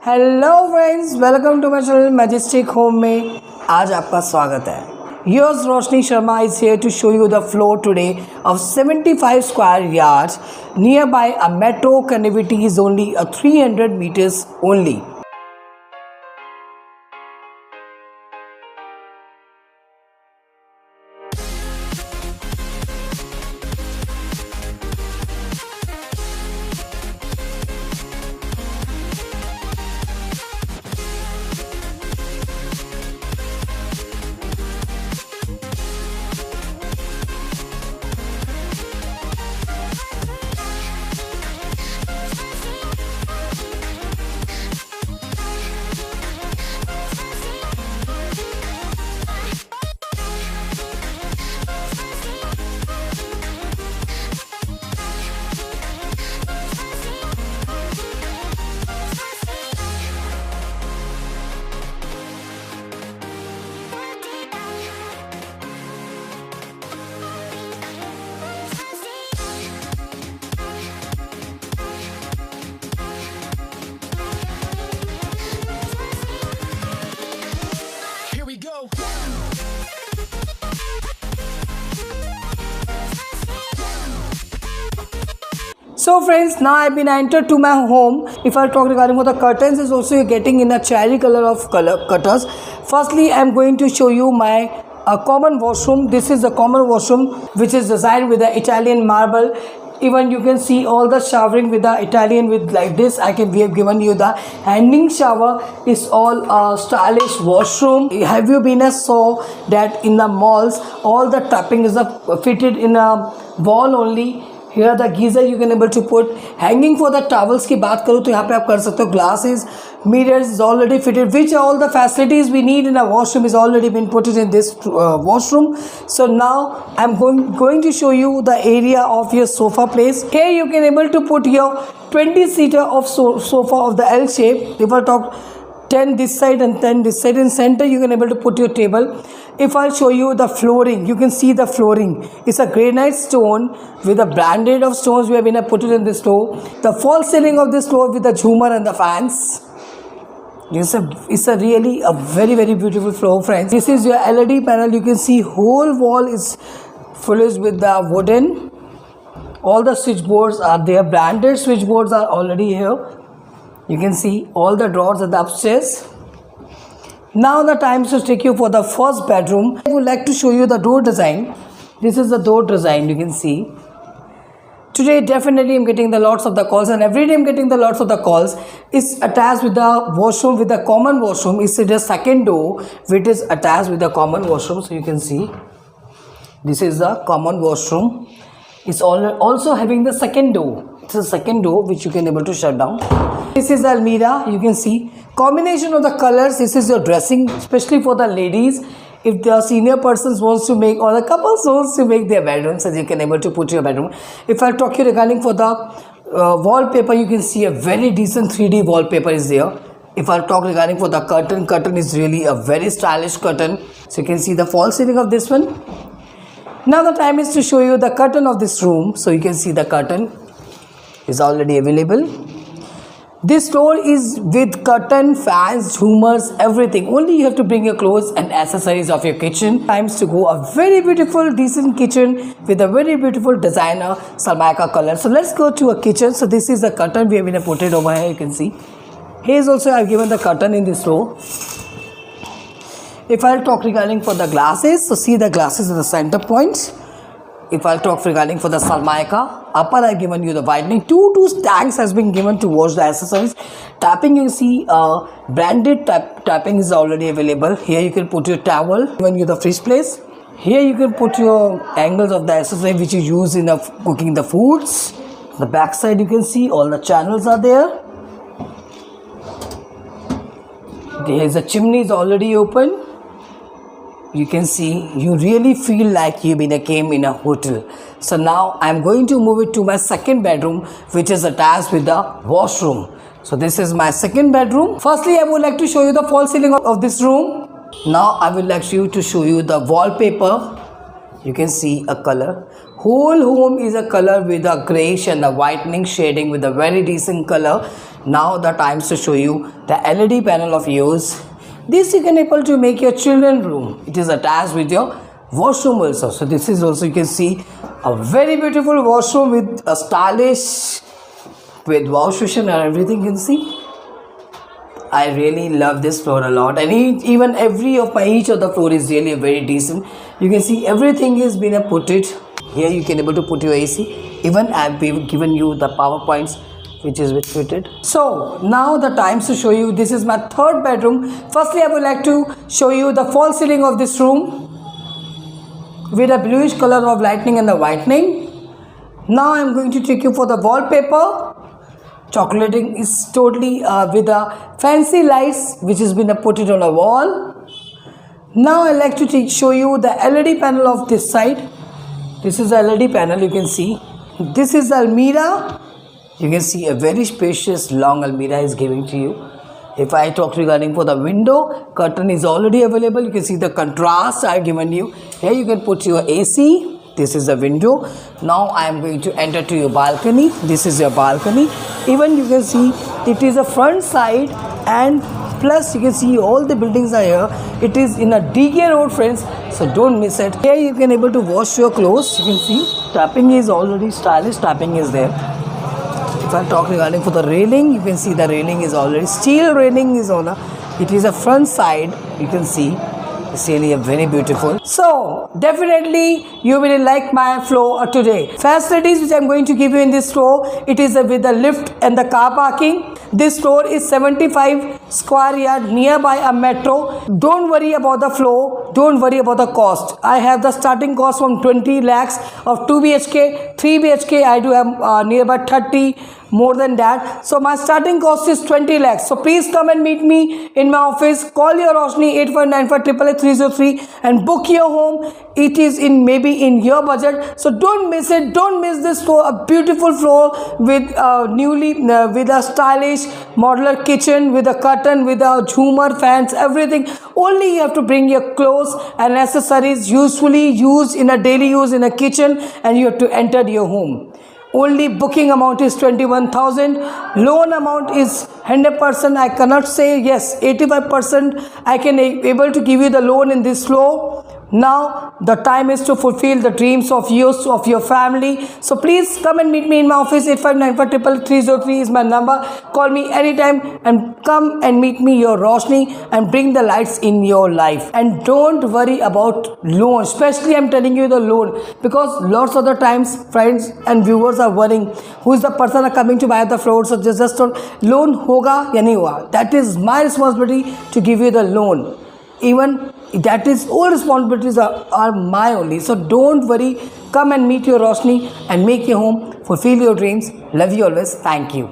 Hello friends, welcome to my channel majestic home में आज आपका स्वागत है। Yours Roshni Sharma is here to show you the floor today of 75 square yards nearby a metro connectivity is only a 300 meters only. So friends, now I've been entered to my home. If I talk regarding what the curtains is also you're getting in a cherry color of color cutters. Firstly, I'm going to show you my common washroom. This is the common washroom which is designed with the Italian marble. Even you can see all the showering with the Italian with like this. We have given you the hanging shower. Is all stylish washroom. Have you been saw that in the malls all the tapping is fitted in a wall only. Here the geyser you can able to put hanging for the towels की बात करूँ तो यहाँ पे आप कर सकते हो glasses, mirrors is already fitted. Which all the facilities we need in a washroom is already been put in this washroom. So now I'm going to show you the area of your sofa place. Here you can able to put your 20-seater of sofa of the L shape. If I talk 10 this side and 10 this side, in center you can able to put your table. If I show you the flooring, you can see the flooring. It's a granite stone with a branded of stones we have been put it in this floor. The false ceiling of this floor with the Zoomer and the fans. It's a really a very beautiful floor, friends. This is your LED panel. You can see whole wall is full with the wooden. All the switchboards are there. Branded switchboards are already here. You can see all the drawers at the upstairs. Now the time is to take you for the first bedroom. I would like to show you the door design. This is the door design you can see. Today definitely I'm getting the lots of the calls, and every day I'm getting the lots of the calls. It's attached with the washroom, with the common washroom. It's the second door which is attached with the common washroom. So you can see this is the common washroom. It's also having the second door. It's a second door which you can able to shut down. This is the almirah. You can see combination of the colors. This is your dressing, especially for the ladies. If the senior persons wants to make, or the couples wants to make their bedroom, so you can able to put your bedroom. If I talk you regarding for the wallpaper, you can see a very decent 3D wallpaper is there. If I talk regarding for the curtain is really a very stylish curtain. So you can see the false ceiling of this one. Now the time is to show you the curtain of this room. So you can see the curtain is already available. This door is with curtain, fans, zoomers, everything. Only you have to bring your clothes and accessories of your kitchen. Times to go a very beautiful, decent kitchen with a very beautiful designer Salmaika color. So let's go to a kitchen. So this is the curtain we have been put it over here. You can see. Here is also I've given the curtain in this row. If I'll talk regarding for the glasses, so see the glasses at the center points. If I'll talk regarding for the Salmaika, upper I've given you the whitening. Two tanks has been given to wash the accessories. Tapping you see branded tapping is already available. Here you can put your towel, given you the fridge place. Here you can put your angles of the accessory which you use in cooking the foods. The back side you can see all the channels are there. There is a chimney is already open. You can see you really feel like you came in a hotel. So now I'm going to move it to my second bedroom, which is attached with the washroom. So this is my second bedroom. Firstly, I would like to show you the false ceiling of this room. Now I would like to show you the wallpaper. You can see a color. Whole home is a color with a grayish and a whitening shading with a very decent color. Now the times to show you the LED panel of yours. This you can able to make your children room. It is attached with your washroom also. So this is also, you can see, a very beautiful washroom with a stylish, with wash basin and everything. You can see, I really love this floor a lot, and even each of the floor is really very decent. You can see everything has been put it here. You can able to put your AC. Even I have given you the power points which is fitted. So now the times to show you, this is my third bedroom. Firstly, I would like to show you the false ceiling of this room with a bluish color of lightning and the whitening. Now I am going to take you for the wallpaper. Chocolating is totally with a fancy lights which has been put it on a wall. Now I like to show you the LED panel of this side. This is the LED panel, you can see. This is the almirah. You can see a very spacious long almirah is giving to you. If I talk regarding for the window, curtain is already available. You can see the contrast I have given you. Here you can put your AC. This is the window. Now I am going to enter to your balcony. This is your balcony. Even you can see it is a front side, and plus you can see all the buildings are here. It is in a DK road, friends, so don't miss it. Here you can able to wash your clothes. You can see tapping is already stylish. Tapping is there. If I talk regarding for the railing, you can see the railing is already steel railing is on a. It is a front side. You can see. It's really a very beautiful. So definitely you will like my floor today. Facilities which I am going to give you in this floor, it is with the lift and the car parking. This floor is 75 square yard nearby a metro. Don't worry about the floor. Don't worry about the cost. I have the starting cost from 20 lakhs of 2 BHK, 3 BHK. I do have nearby 30. More than that, so my starting cost is 20 lakhs. So please come and meet me in my office. Call your Roshni 8595888303 and book your home. It is in maybe in your budget, so don't miss it. Don't miss this floor. A beautiful floor with with a stylish modular kitchen, with a curtain, with a jhoomer, fans, everything. Only you have to bring your clothes and accessories usually used in a daily use in a kitchen, and you have to enter your home. Only booking amount is 21,000. Loan amount is 100%. I cannot say yes, 85%. I can able to give you the loan in this floor. Now the time is to fulfill the dreams of yours, of your family. So please come and meet me in my office. 8595888303 is my number. Call me anytime and come and meet me, your Roshni, and bring the lights in your life. And don't worry about loan. Especially I'm telling you the loan, because lots of the times friends and viewers are worrying who is the person coming to buy the floor. So just don't, loan hoga ya nahi hoga. That is my responsibility to give you the loan. Even that is all responsibilities are my only. So don't worry. Come and meet your Roshni and make your home, fulfill your dreams. Love you always. Thank you.